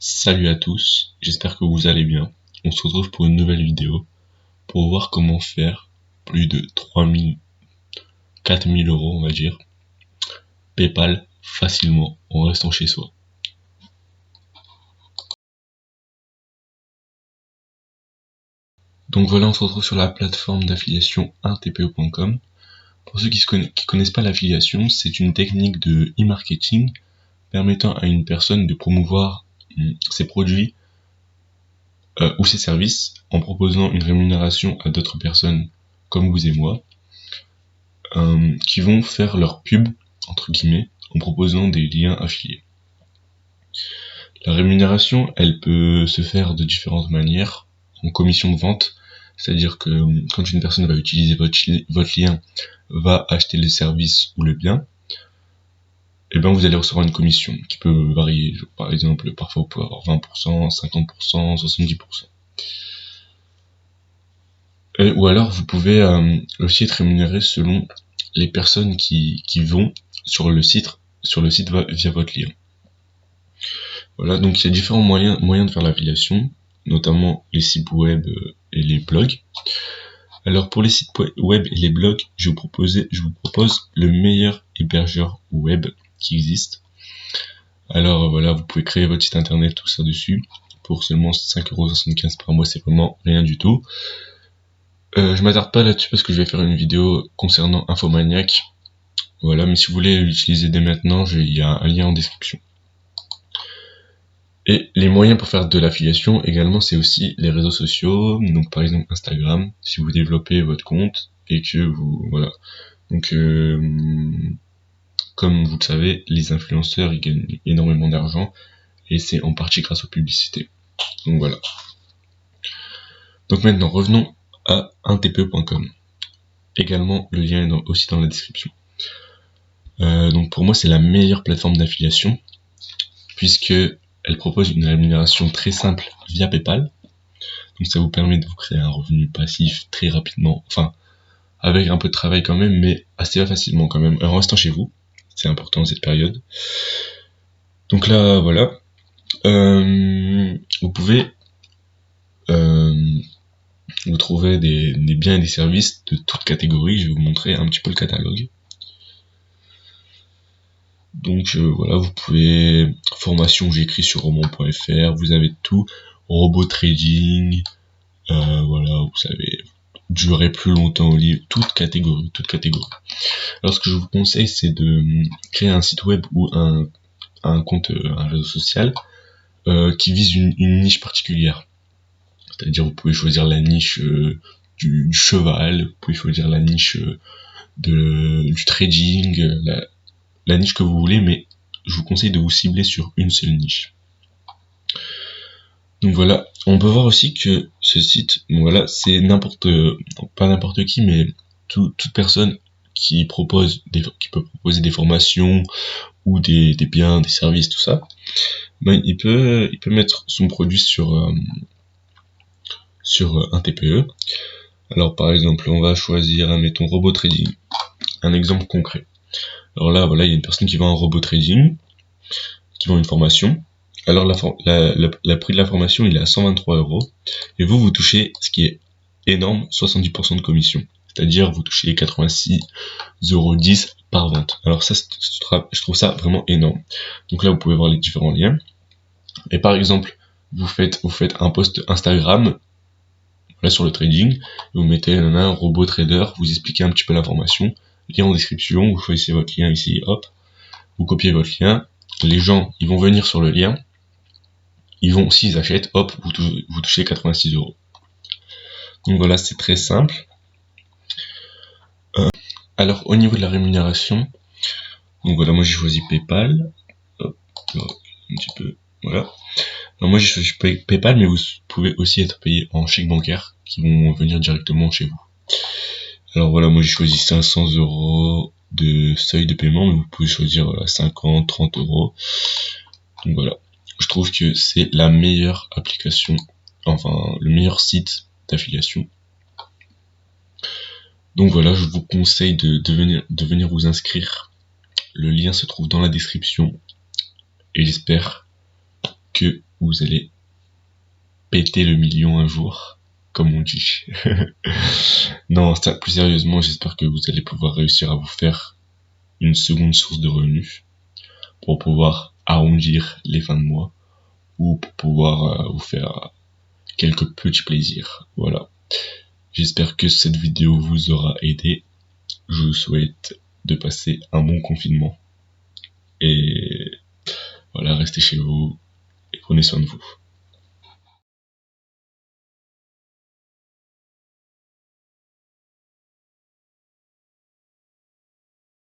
Salut à tous, j'espère que vous allez bien. On se retrouve pour une nouvelle vidéo pour voir comment faire plus de 3000, 4000 euros, on va dire, PayPal facilement en restant chez soi. Donc voilà, on se retrouve sur la plateforme d'affiliation 1tpo.com. Pour ceux qui connaissent pas l'affiliation, c'est une technique de e-marketing permettant à une personne de promouvoir ses produits ou ses services en proposant une rémunération à d'autres personnes comme vous et moi qui vont faire leur pub entre guillemets en proposant des liens affiliés. La rémunération, elle peut se faire de différentes manières, en commission de vente, c'est-à-dire que quand une personne va utiliser votre lien, va acheter le service ou le bien, et bien vous allez recevoir une commission qui peut varier. Par exemple, parfois vous pouvez avoir 20%, 50%, 70%. Ou alors vous pouvez aussi être rémunéré selon les personnes qui vont sur le site via votre lien. Voilà, donc il y a différents moyens de faire l'affiliation, notamment les sites web et les blogs. Alors pour les sites web et les blogs, je vous propose le meilleur hébergeur web qui existe. Alors voilà, vous pouvez créer votre site internet, tout ça dessus, pour seulement 5,75€ par mois, c'est vraiment rien du tout. Je m'attarde pas là-dessus parce que je vais faire une vidéo concernant Infomaniac. Voilà, mais si vous voulez l'utiliser dès maintenant, il y a un lien en description. Et les moyens pour faire de l'affiliation également, c'est aussi les réseaux sociaux, donc par exemple Instagram, si vous développez votre compte et que vous voilà. Donc comme vous le savez, les influenceurs ils gagnent énormément d'argent et c'est en partie grâce aux publicités. Donc voilà. Donc maintenant revenons à 1tpe.com. Également le lien est aussi dans la description. Donc pour moi c'est la meilleure plateforme d'affiliation puisque elle propose une rémunération très simple via PayPal. Donc ça vous permet de vous créer un revenu passif très rapidement, enfin avec un peu de travail quand même, mais assez facilement quand même, en restant chez vous. C'est important cette période. Donc là voilà, vous pouvez vous trouver des biens et des services de toute catégorie. Je vais vous montrer un petit peu le catalogue. Donc voilà, vous pouvez formation, j'ai écrit sur roman.fr, vous avez tout, robot trading, voilà, vous savez, durer plus longtemps au livre, toute catégorie. Alors ce que je vous conseille, c'est de créer un site web ou un compte, un réseau social qui vise une niche particulière. C'est-à-dire vous pouvez choisir la niche du cheval, vous pouvez choisir la niche du trading, la niche que vous voulez, mais je vous conseille de vous cibler sur une seule niche. Donc voilà, on peut voir aussi que ce site, voilà, c'est pas n'importe qui, mais toute personne qui peut proposer des formations ou des biens, des services, tout ça, ben il peut mettre son produit sur un TPE. Alors par exemple, on va choisir, admettons, robot trading, un exemple concret. Alors là, voilà, il y a une personne qui vend un robot trading, qui vend une formation. Alors la prix de la formation, il est à 123€. Et vous touchez, ce qui est énorme, 70% de commission. C'est-à-dire, vous touchez 86,10€ par vente. Alors ça, je trouve ça vraiment énorme. Donc là, vous pouvez voir les différents liens. Et par exemple, vous faites un post Instagram, là sur le trading, vous mettez un robot trader, vous expliquez un petit peu la formation, lien en description, vous choisissez votre lien ici, hop, vous copiez votre lien, les gens, ils vont venir sur le lien, s'ils achètent, hop, vous touchez 86€. Donc voilà, c'est très simple. Alors au niveau de la rémunération, donc voilà, moi j'ai choisi PayPal, hop, un petit peu, voilà. Alors moi j'ai choisi PayPal, mais vous pouvez aussi être payé en chèque bancaire, qui vont venir directement chez vous. Alors voilà, moi j'ai choisi 500€ de seuil de paiement, mais vous pouvez choisir 50, 30€. Donc voilà, je trouve que c'est la meilleure application, enfin le meilleur site d'affiliation. Donc voilà, je vous conseille de venir vous inscrire. Le lien se trouve dans la description. Et j'espère que vous vous allez péter le million un jour, comme on dit. Non, plus sérieusement, j'espère que vous allez pouvoir réussir à vous faire une seconde source de revenus pour pouvoir arrondir les fins de mois ou pour pouvoir vous faire quelques petits plaisirs. Voilà. J'espère que cette vidéo vous aura aidé. Je vous souhaite de passer un bon confinement. Et voilà, restez chez vous et prenez soin de vous.